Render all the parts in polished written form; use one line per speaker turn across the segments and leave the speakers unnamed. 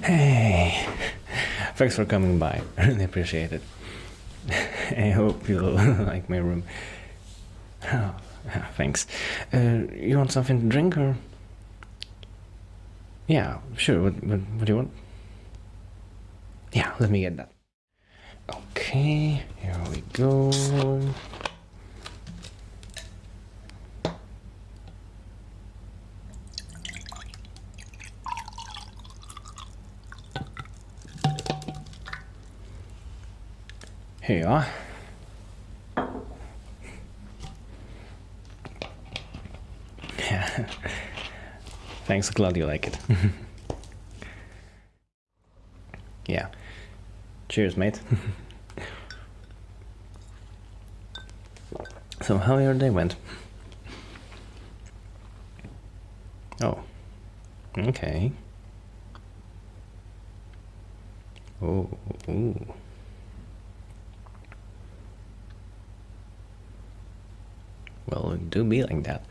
Hey, thanks for coming by. I really appreciate it. I hope you'll like my room. Oh, thanks. You want something to drink or? Yeah, sure. What do you want? Yeah, let me get that. Okay, here we go. Here you are. Yeah. Thanks, glad you like it. Yeah. Cheers, mate. So, how your day went? Oh. Okay. Oh. Ooh. Well, it do be like that.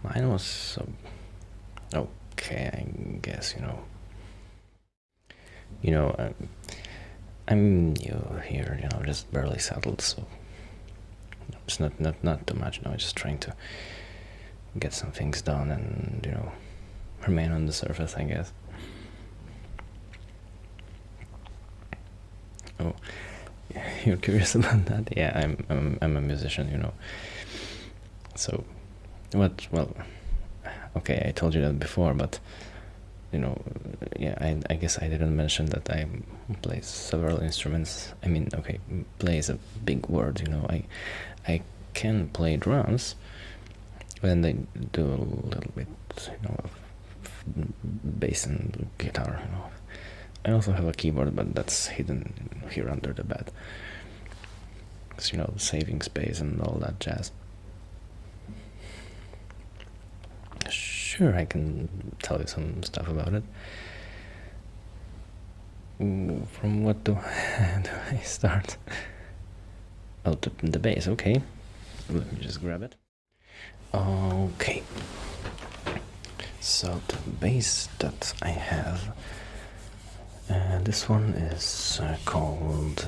Mine was okay, I guess, I'm new here, just barely settled, so it's not too much, just trying to get some things done and, remain on the surface, I guess. Oh, you're curious about that? Yeah, I'm a musician, So, well, okay, I told you that before, but, yeah, I guess I didn't mention that I play several instruments. I mean, okay, play is a big word, I can play drums, and I do a little bit, of bass and guitar, I also have a keyboard, but that's hidden here under the bed. Because, saving space and all that jazz. Sure, I can tell you some stuff about it. From what do I start? Oh, the bass, okay. Let me just grab it. Okay. So the bass that I have, this one is called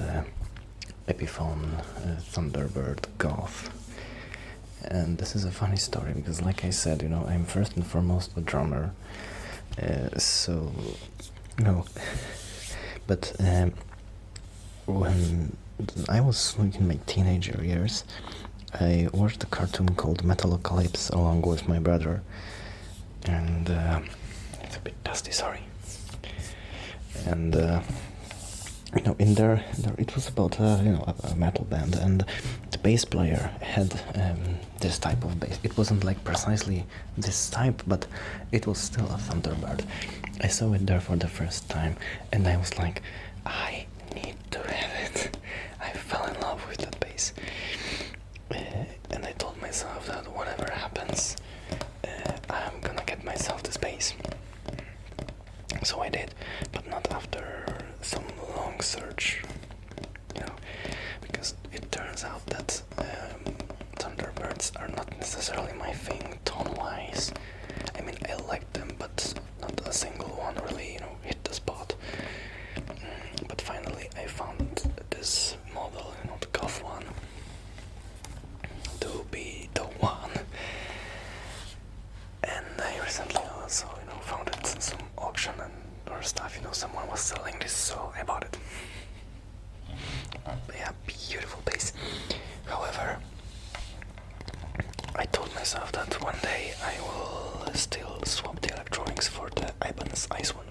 Epiphone Thunderbird Goth. And this is a funny story because, like I said, I'm first and foremost a drummer. So, but when I was in my teenager years, I watched a cartoon called Metalocalypse along with my brother. And it's a bit dusty, sorry. And in there it was about a metal band, and the bass player had this type of bass. It wasn't like precisely this type, but it was still a Thunderbird. I saw it there for the first time, and I was like, I need to have it. I fell in love with that bass, and I told myself that whatever happens, I'm gonna get myself this bass. So I did, but not after some long search, because it turns out that Thunderbirds are not necessarily my thing tone-wise. I mean, I like them, but not a single one really, hit the spot. But finally I found this model, the Goth one, to be the one. And I recently also, found it in some auction or stuff, someone was selling this, so I bought it. But yeah, beautiful bass. However, I told myself that one day I will still swap the electronics for the Ibanez Iceman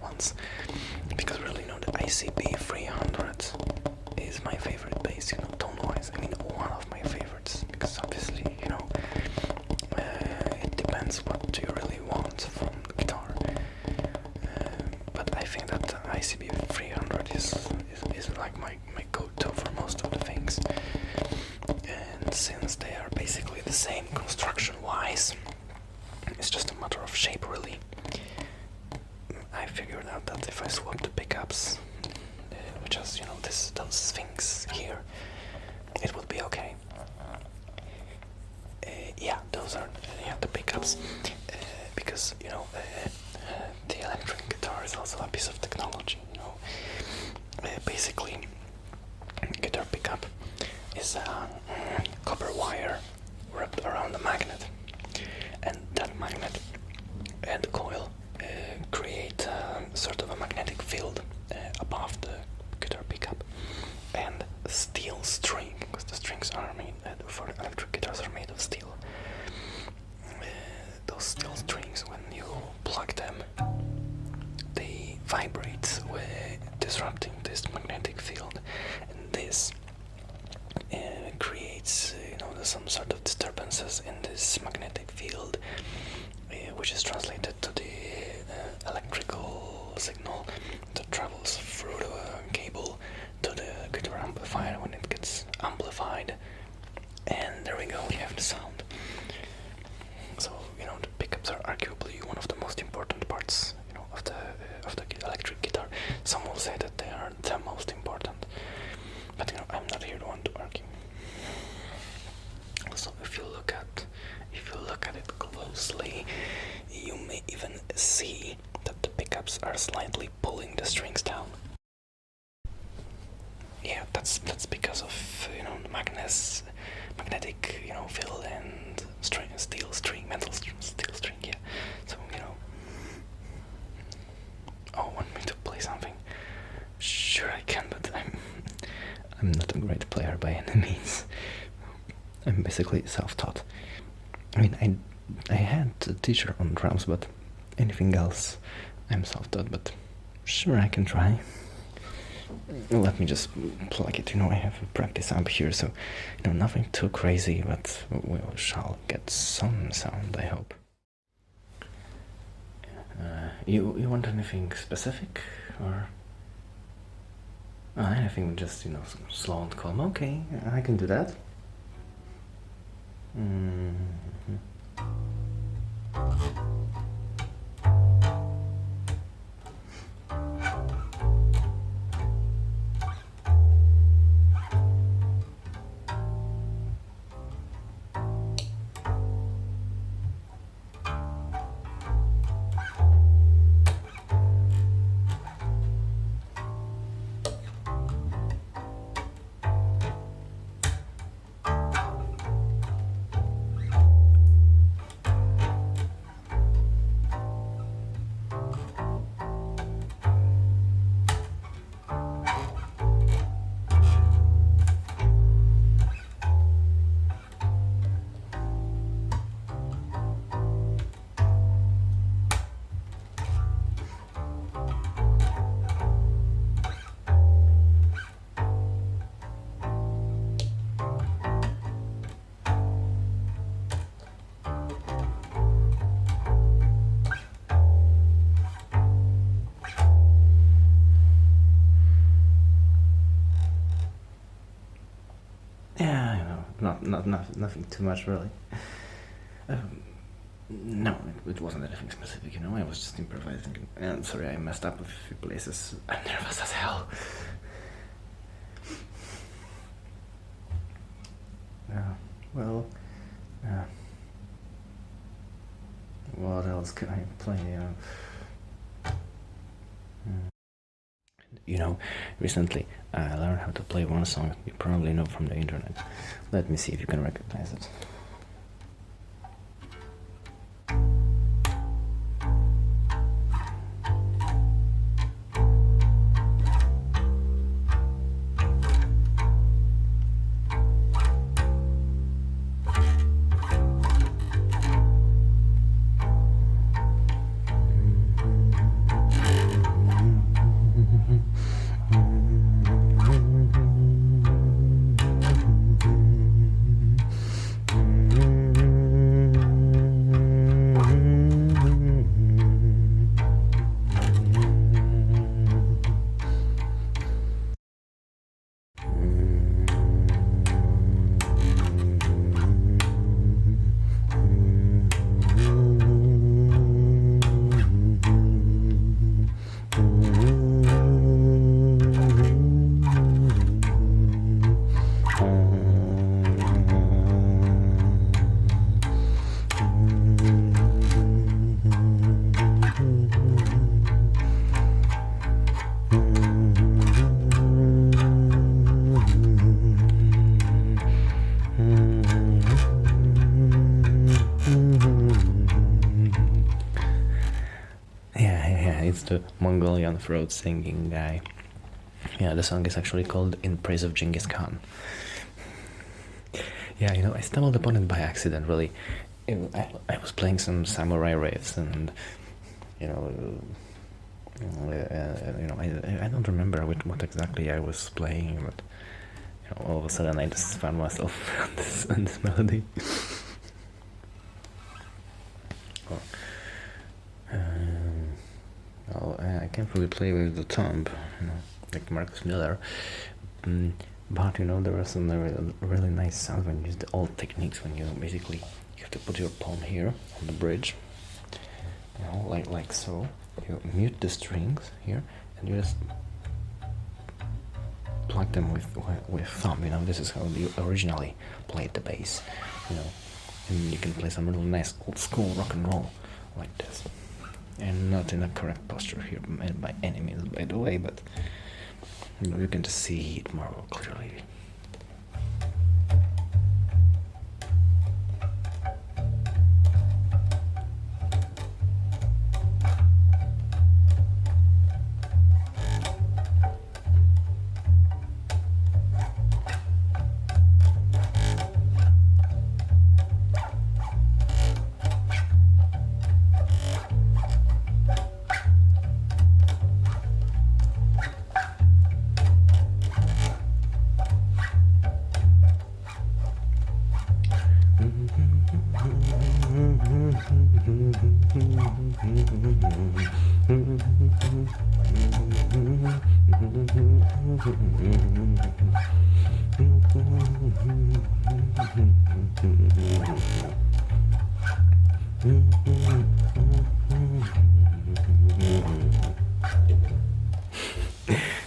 ones, because really, the ICB 300 is my favorite bass, tone-wise. I mean, one of my favorites, because obviously, it depends what you really want from the guitar. But I think that the ICB 300 is like my go-to for most of the things. And since they are basically the same construction-wise, it's just a matter of shape, really. I figured out that if I swap the pickups, which is, those things here, it would be okay. Yeah, those are the pickups, because because the electric guitar is also a piece of technology. Basically, guitar pickup is a copper wire wrapped around a magnet, and that magnet and the coil create sort of a magnetic field above the guitar pickup, and steel string, because the strings are made for electric guitars are made of steel. Those steel strings, when you plug them, they vibrate, disrupting this magnetic field, and this creates some sort of disturbances in this magnetic field, which is translated to the electrical signal that travels through the cable to the guitar amplifier. When it gets amplified, and there we go, we have the sound. So the pickups are arguably one of the most important parts of the electric guitar. Some will say that they are the most important, but I'm not here to want to argue. So if you look at it closely, you may even see that the pickups are slightly pulling the strings down. Yeah, that's because of the magnetic field and steel string. Yeah. So oh, want me to play something? Sure, I can, but I'm not a great player by any means. I'm basically self-taught. I mean, I had a teacher on drums, but anything else, I'm self-taught. But sure, I can try. Let me just plug it. I have a practice amp here, so nothing too crazy, but we shall get some sound, I hope. You want anything specific, or anything just slow and calm? Okay, I can do that. Nothing too much, really. No, it wasn't anything specific, I was just improvising. And sorry, I messed up a few places. I'm nervous as hell. Well, what else can I play? Recently I learned how to play one song you probably know from the internet. Let me see if you can recognize it. the Mongolian throat singing guy. Yeah, the song is actually called In Praise of Genghis Khan. Yeah, you know, I stumbled upon it by accident, really. I was playing some samurai riffs, and you know, I don't remember what exactly I was playing, but you know, all of a sudden I just found myself on this melody. I can't really play with the thumb, you know, like Marcus Miller. But you know, there are some really nice sounds when you use the old techniques. When you basically you have to put your palm here on the bridge, you know, like so. You mute the strings here, and you just plug them with thumb. You know, this is how you originally played the bass. You know, and you can play some really nice old school rock and roll like this. And not in a correct posture here by any means, by the way, but you know, you can just see it more clearly.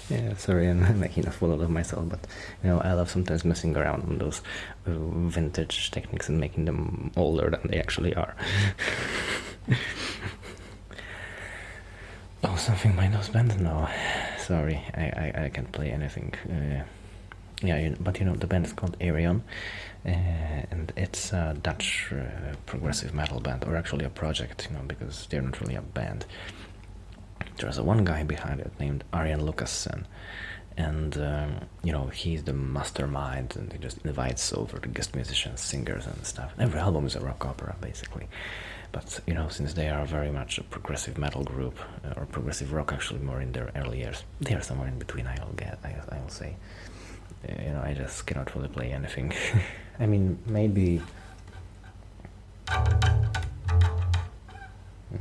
Yeah, sorry, I'm making a fool of myself, but you know, I love sometimes messing around on those vintage techniques and making them older than they actually are. Oh, something my nose band? No, sorry, I can't play anything. Yeah, but you know, the band is called Arion, and it's a Dutch progressive metal band, or actually a project, you know, because they're not really a band. There's one guy behind it named Arjen Lucassen, and you know, he's the mastermind, and he just invites over the guest musicians, singers, and stuff. Every album is a rock opera, basically. But you know, since they are very much a progressive metal group, or progressive rock, actually more in their early years, they are somewhere in between. I will say. You know, I just cannot really play anything. I mean, maybe.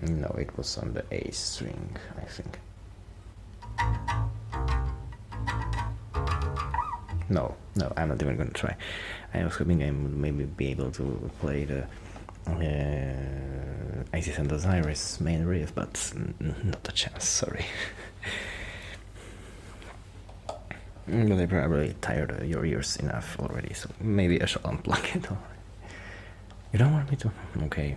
No, it was on the A string, I think. No, I'm not even gonna try. I was hoping I would maybe be able to play the Isis and Osiris main riff, but not a chance, sorry. But I probably tired your ears enough already, so maybe I shall unplug it. You don't want me to? Okay.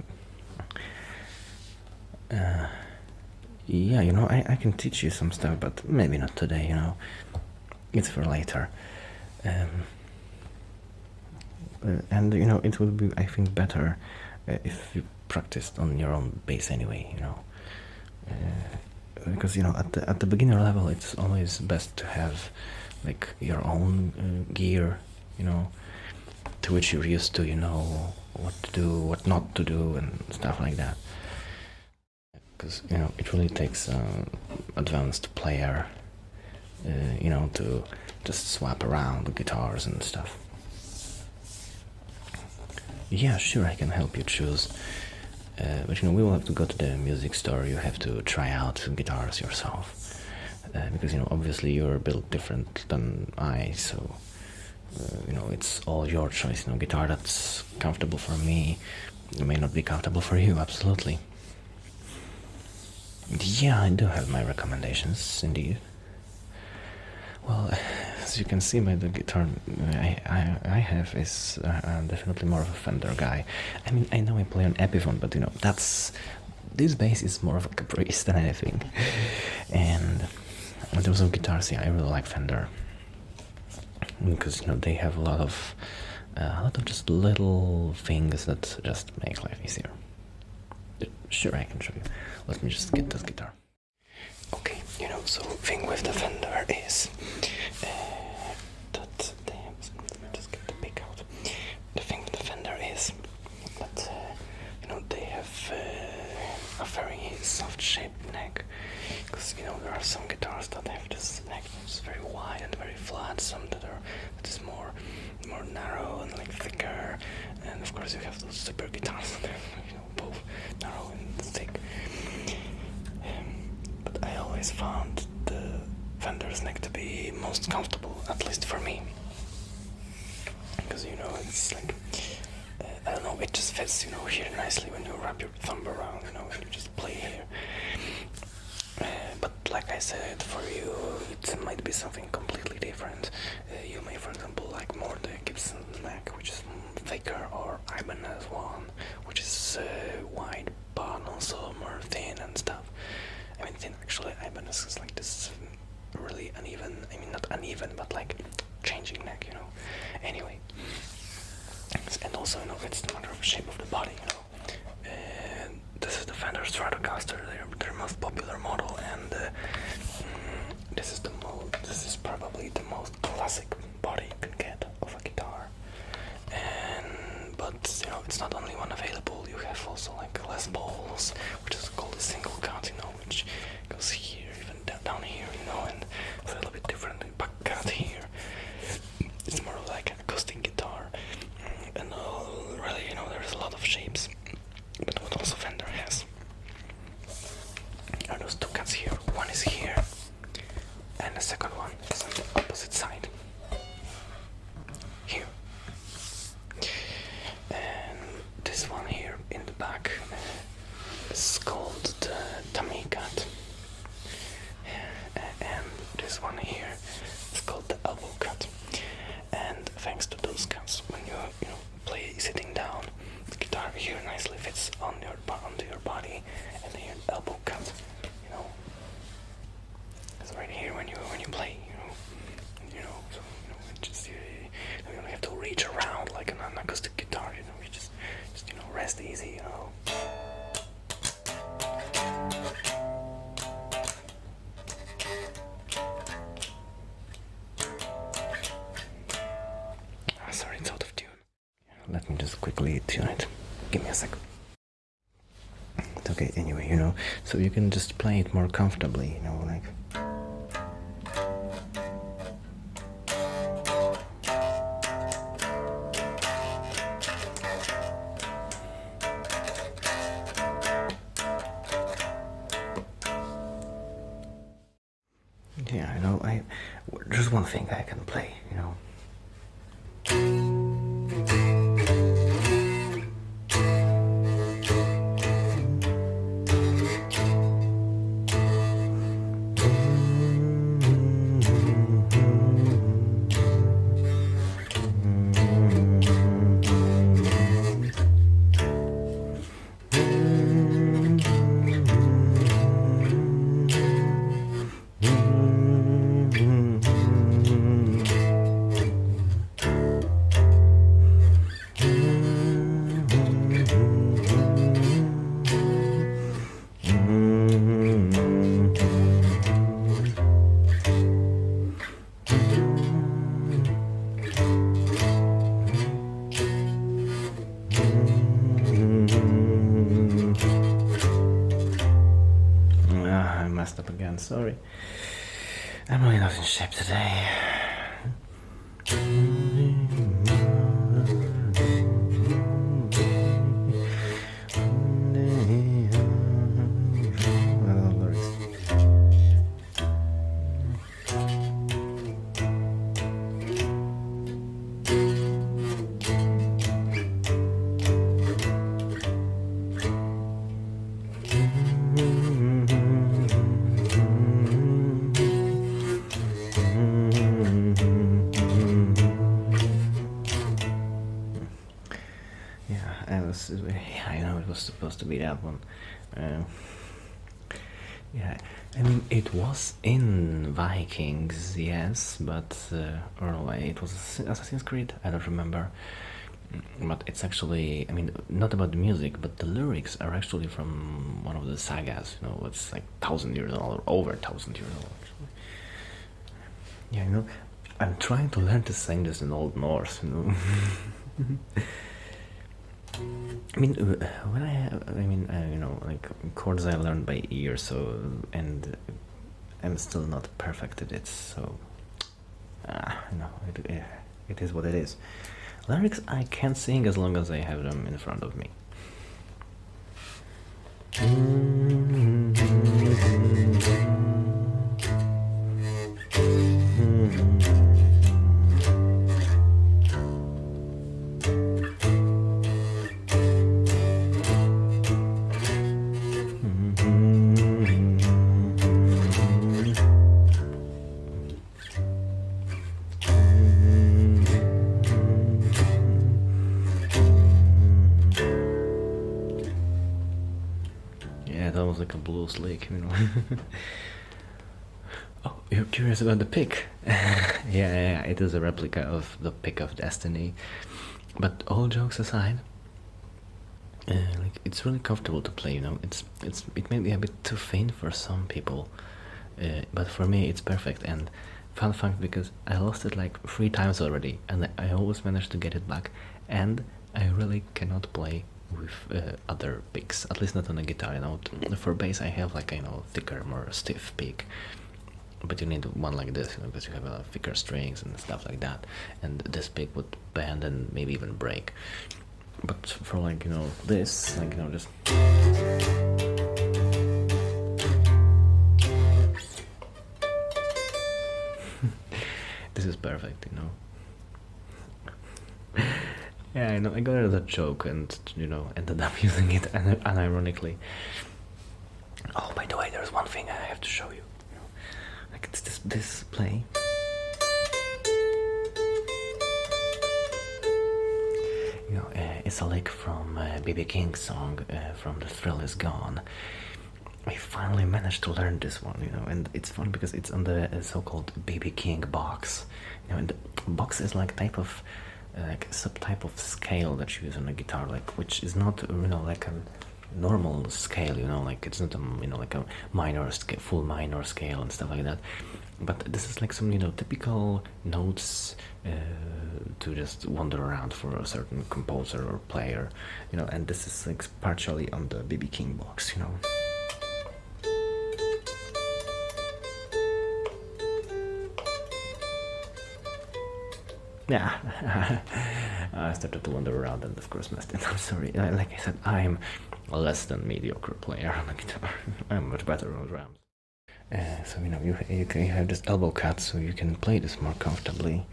Yeah, you know, I can teach you some stuff, but maybe not today, you know. It's for later. And, you know, it would be, I think, better if you practiced on your own bass anyway, you know. Because, you know, at the beginner level, it's always best to have, like, your own gear, you know, to which you're used to, you know, what to do, what not to do, and stuff like that. Because, you know, it really takes an advanced player, you know, to just swap around the guitars and stuff. Yeah, sure, I can help you choose. But, you know, we will have to go to the music store. You have to try out guitars yourself. Because, you know, obviously you're built different than I, so, you know, it's all your choice. You know, guitar that's comfortable for me may not be comfortable for you, absolutely. Yeah, I do have my recommendations, indeed. Well, as you can see by the guitar I have is definitely more of a Fender guy. I mean, I know I play on Epiphone, but you know, this bass is more of a Caprice than anything. And in terms of guitars, yeah, I really like Fender, because you know, they have a lot of just little things that just make life easier. Sure, I can show you. Let me just get this guitar. So thing with the fender is that they have, just get the pick out. The thing with the fender is that they have a very soft shaped neck, because there are some guitars that have this neck that's very wide and very flat, some that is more narrow and like thicker, and of course you have those super guitars that are both narrow and thick. But I always found the Fender's neck to be most comfortable, at least for me, because it's like I don't know, it just fits here nicely when you wrap your thumb around, and you just play here. But like I said, for you it might be something completely different. You may, for example, like more the Gibson neck, which is thicker, or Ibanez one, which is wide but also more thin and stuff. I mean, thin actually. Ibanez is like this really uneven. I mean, not uneven, but like changing neck. Anyway, and also it's a matter of shape of the body. This is the Fender Stratocaster, their most popular model, and this is probably the most classic body you can get of a guitar. But it's not only one available. You have also like Les Pauls, which is called a single cut, which goes here, even down here, and it's a little bit different. Back cut here. It's more like an acoustic guitar, and really, there's a lot of shapes. But what also Fender has are those two cuts here. One is here, and the second one is on the opposite side. Here. And this one here in the back is called the tummy cut. And this one here is called the elbow cut. And thanks to those cuts, when you play sitting down, the guitar here nicely fits onto your body, and here the elbow cut, it's right here when you play, so just you don't have to reach around like an acoustic guitar, you just rest easy, Sorry, it's out of tune. Let me just quickly tune it. Give me a second. It's okay, anyway, so you can just play it more comfortably, like. Yeah, there's one thing I can play, I messed up again, sorry. I'm really not in shape today. I know it was supposed to be that one. Yeah, I mean, it was in Vikings, yes, but or no, it was Assassin's Creed. I don't remember. but it's actually, I mean, not about the music, but the lyrics are actually from one of the sagas. You know, it's like 1,000 years old, over 1,000 years old. Actually. Yeah, you know, I'm trying to learn to sing this in Old Norse. You know. I mean, when I have, I mean, you know, like chords I learned by ear, so, and I'm still not perfect at it, so, you know, it is what it is. Lyrics I can sing as long as I have them in front of me. Yeah, that was like a blues lick, you know. Oh, you're curious about the pick? Yeah, it is a replica of the pick of destiny. But all jokes aside, like it's really comfortable to play. You know, it may be a bit too faint for some people, but for me it's perfect. And fun fact, because I lost it like 3 times already, and I always managed to get it back. And I really cannot play with other picks, at least not on a guitar. You know, for bass I have like, you know, thicker, more stiff pick, but you need one like this, you know, because you have thicker strings and stuff like that, and this pick would bend and maybe even break. But for like, you know, this, like, you know, just this is perfect, you know. Yeah, I know, I got it as a joke and, you know, ended up using it unironically. Oh, by the way, there's one thing I have to show you. You know, like it's this play. You know, it's a lick from B.B. King's song from The Thrill Is Gone. I finally managed to learn this one, you know, and it's fun because it's on the so-called B.B. King box. You know, and the box is like type of like subtype of scale that you use on a guitar, like, which is not, you know, like a normal scale, you know, like it's not a, you know, like a minor scale, full minor scale and stuff like that. But this is like some, you know, typical notes to just wander around for a certain composer or player, you know, and this is like partially on the B.B. King box, you know. Yeah, I started to wander around and of course messed it. I'm sorry. Like I said, I'm a less than mediocre player on the guitar. I'm much better on drums. So you know, you have this elbow cut, so you can play this more comfortably.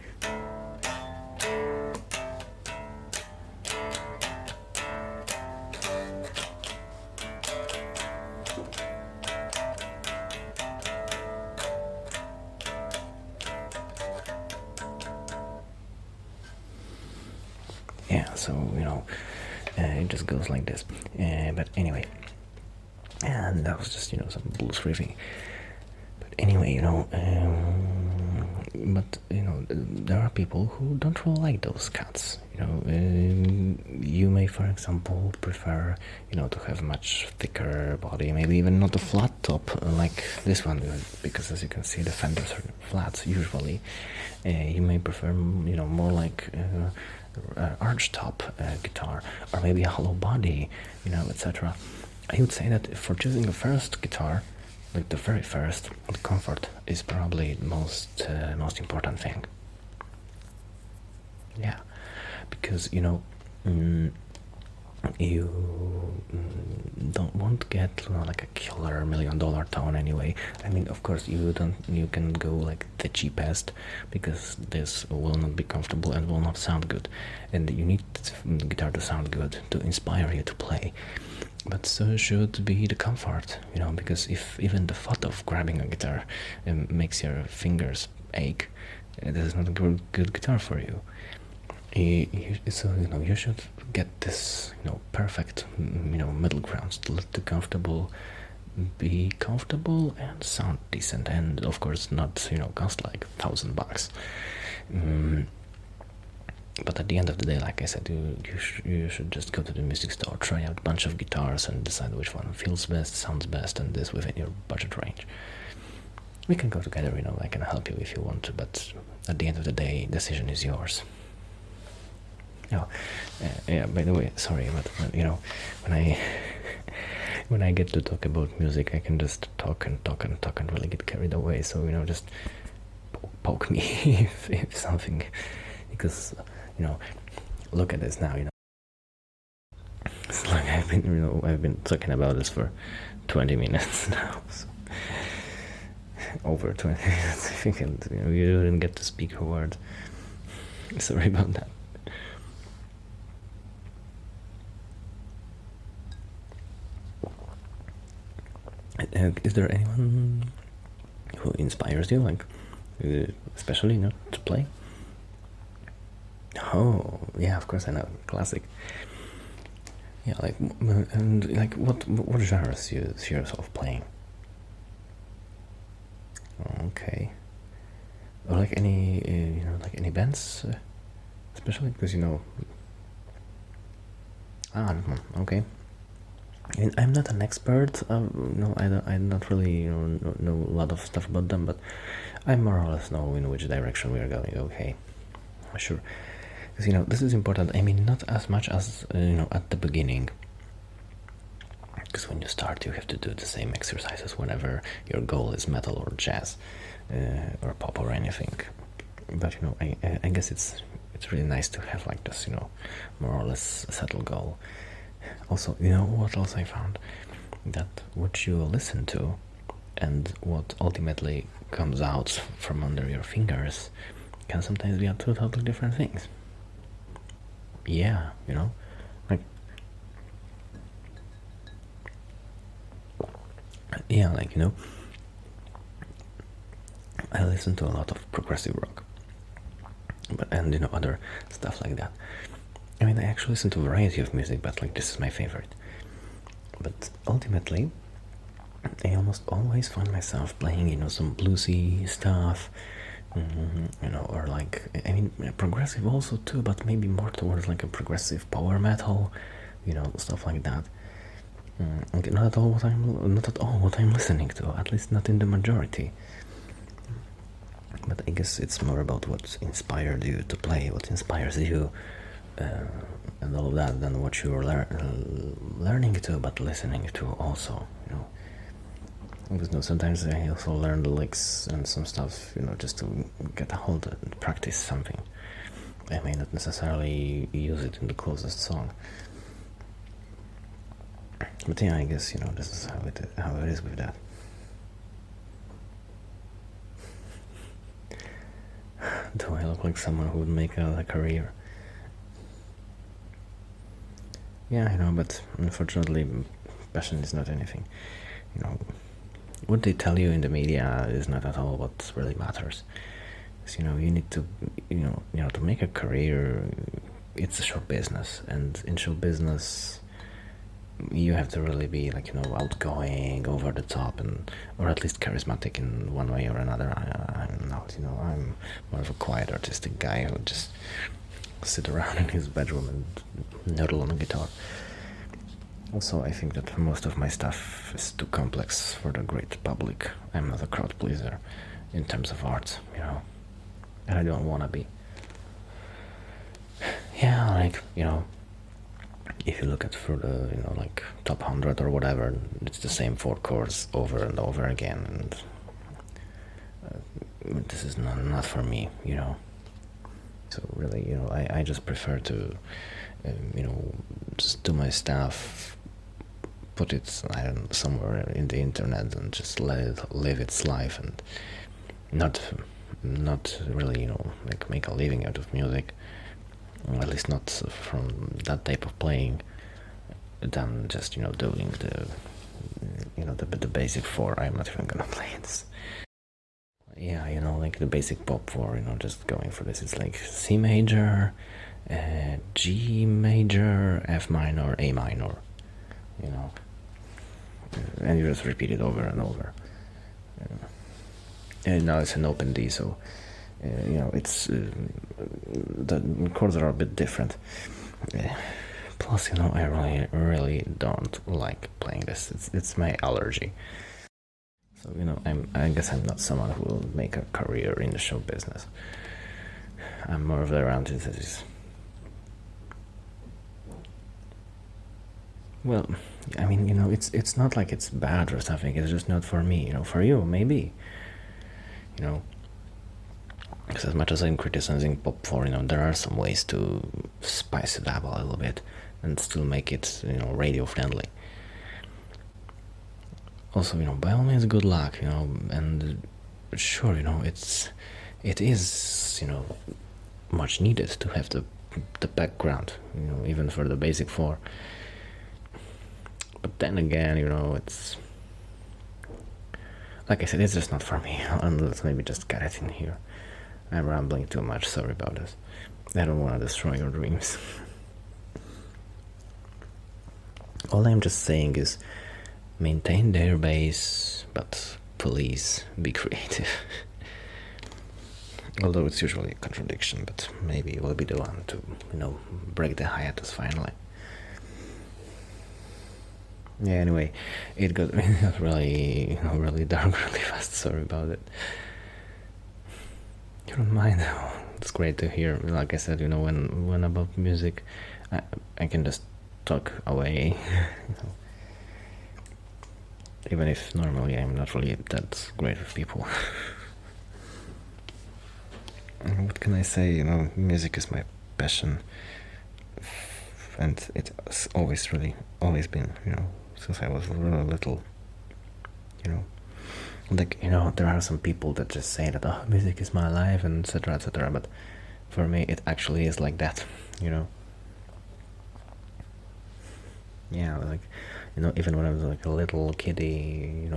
Yeah, so you know, it just goes like this. But anyway, and that was just, you know, some blues riffing. But anyway, you know, but you know, there are people who don't really like those cuts. You know, you may, for example, prefer, you know, to have much thicker body, maybe even not a flat top like this one, because as you can see, the fenders are flat usually. You may prefer, you know, more like arch top guitar, or maybe a hollow body, you know, etc. I would say that for choosing a first guitar, like the very first, the comfort is probably the most important thing. Yeah, because, you know, you won't get, you know, like a killer $1 million tone anyway. I mean, of course, you can go like the cheapest, because this will not be comfortable and will not sound good, and you need the guitar to sound good to inspire you to play. But so should be the comfort, you know, because if even the thought of grabbing a guitar makes your fingers ache, this is not a good guitar for you. So, you know, you should get this, you know, perfect, you know, middle ground to let the comfortable be comfortable and sound decent, and of course not, you know, cost like $1,000. But at the end of the day, like I said, you should just go to the music store, try out a bunch of guitars, and decide which one feels best, sounds best, and is within your budget range. We can go together, I can help you if you want to, but at the end of the day, decision is yours. Oh, yeah, by the way, sorry, but when I when I get to talk about music, I can just talk and talk and talk and really get carried away. So just poke me if something, because look at this now. It's like I've been talking about this for 20 minutes now. So over 20 minutes, I think, and you didn't get to speak a word. Sorry about that. Is there anyone who inspires you, like, especially to play? Oh, yeah, of course I know, classic. Yeah, like, and like, what genres you see yourself playing? Okay. Or like any, like any bands, especially because okay. I mean, I'm not an expert. I don't really know a lot of stuff about them, but I more or less know in which direction we are going. Okay, sure. Because this is important. I mean, not as much as at the beginning. Because when you start, you have to do the same exercises whenever your goal is metal or jazz, or pop or anything. But I guess it's really nice to have like this, more or less settled goal. Also, what else I found? That what you listen to and what ultimately comes out from under your fingers can sometimes be two totally different things. Yeah, like, yeah, like, I listen to a lot of progressive rock, and other stuff like that. I mean, I actually listen to a variety of music, but like this is my favorite. But ultimately, I almost always find myself playing, some bluesy stuff, or like, I mean, progressive also too, but maybe more towards like a progressive power metal, stuff like that. Not at all what I'm listening to, at least not in the majority. But I guess it's more about what inspired you to play, what inspires you, and all of that, than what you're learning to, but listening to also, Because sometimes I also learn the licks and some stuff, just to get a hold of and practice something. I may not necessarily use it in the closest song. But yeah, I guess, this is how it is with that. Do I look like someone who would make a career? Yeah, but unfortunately, passion is not anything. What they tell you in the media is not at all what really matters. Because, you need to, to make a career, it's a show business, and in show business, you have to really be like, outgoing, over the top, or at least charismatic in one way or another. I'm not, I'm more of a quiet, artistic guy who just sit around in his bedroom and noodle on a guitar. Also, I think that most of my stuff is too complex for the great public. I'm not a crowd pleaser in terms of art, and I don't want to be. Yeah, like, if you look at through the, like top 100 or whatever, it's the same 4 chords over and over again, and this is not for me, So really, I just prefer to, just do my stuff, put it, I don't know, somewhere in the internet, and just let it live its life, and not really, like make a living out of music, or at least not from that type of playing, than just, doing the basic 4. I'm not even gonna play this. Yeah, like the basic pop 4, just going for this. It's like C major, G major, F minor, A minor, and you just repeat it over and over. And now it's an open D, so it's the chords are a bit different. Plus, I really don't like playing this. It's my allergy. So, I guess I'm not someone who will make a career in the show business. I'm more of the around it. Well, I mean, it's not like it's bad or something. It's just not for me. For you, maybe. Because as much as I'm criticizing pop for, there are some ways to spice it up a little bit and still make it, radio friendly. Also, by all means, good luck, and sure, it is, much needed to have the background, even for the basic four. But then again, it's like I said, it's just not for me. And let's maybe just get it in here. I'm rambling too much. Sorry about this. I don't want to destroy your dreams. All I'm just saying is maintain their base, but please be creative. Although it's usually a contradiction, but maybe we'll be the one to, break the hiatus finally. Yeah, anyway, it got really, really dark really fast. Sorry about it. You don't mind? It's great to hear. Like I said, when about music, I can just talk away. Even if normally I'm not really that great with people. What can I say? Music is my passion, and it's always been, since I was really little. There are some people that just say that, oh, music is my life, and etc., etc. But for me, it actually is like that. Yeah, even when I was like a little kiddie,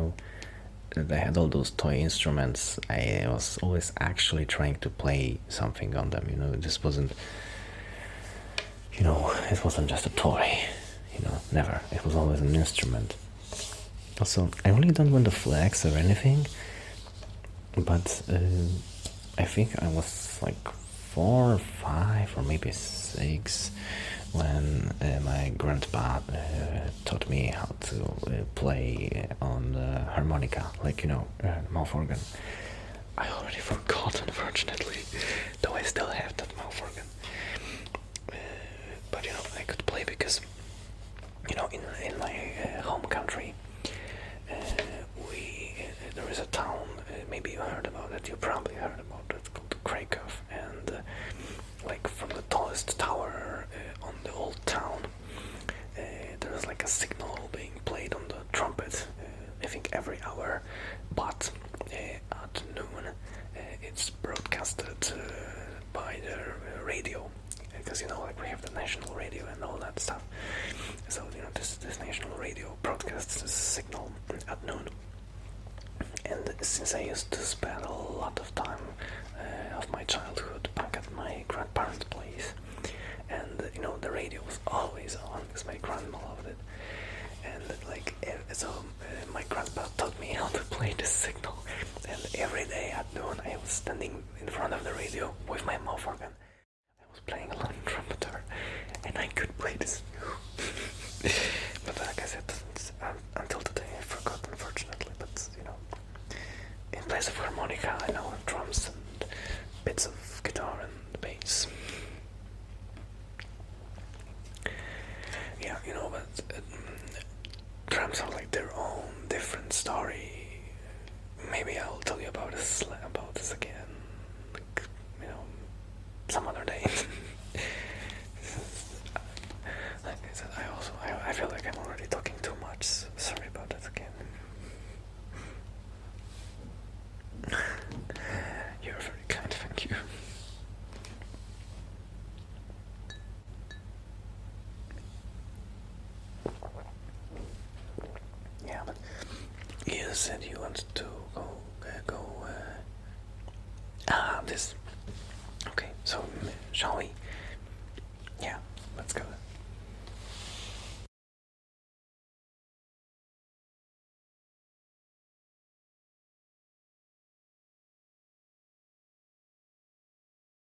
I had all those toy instruments. I was always actually trying to play something on them. This wasn't, it wasn't just a toy. Never. It was always an instrument. Also, I really don't want to flex or anything, but I think I was like 4 or 5 or maybe 6 when my grandpa taught me how to play on the harmonica, like, mouth organ. I already forgot, unfortunately, though I still have that mouth organ. But, I could play because, in my home country, there is a town, maybe you heard about it, you probably heard about it, called Krakow, and like from the tallest tower on the old town, there's like a signal being played on the trumpet, I think every hour, but at noon it's broadcasted by the radio, because like we have the national radio and all that stuff. So this national radio broadcasts this signal at noon. And since I used to spend a lot of time of my childhood back at my grandparents' place, and the radio was always on because my grandma loved it, and so my grandpa taught me how to play this signal, and every day at noon I was standing in front of the radio with my mouth organ. I was playing a long trumpeter, and I could play this. But like I said, until today I forgot, unfortunately. But in place of harmonica, I now have drums and bits of guitar and bass. Yeah, but drums are like their own different story. Maybe I'll tell you about this again, some other day. Like I said, I feel like I'm already talking too much. Sorry about that again. You're very kind, thank you. Yeah, but you said you wanted to go. This. Okay, so shall we?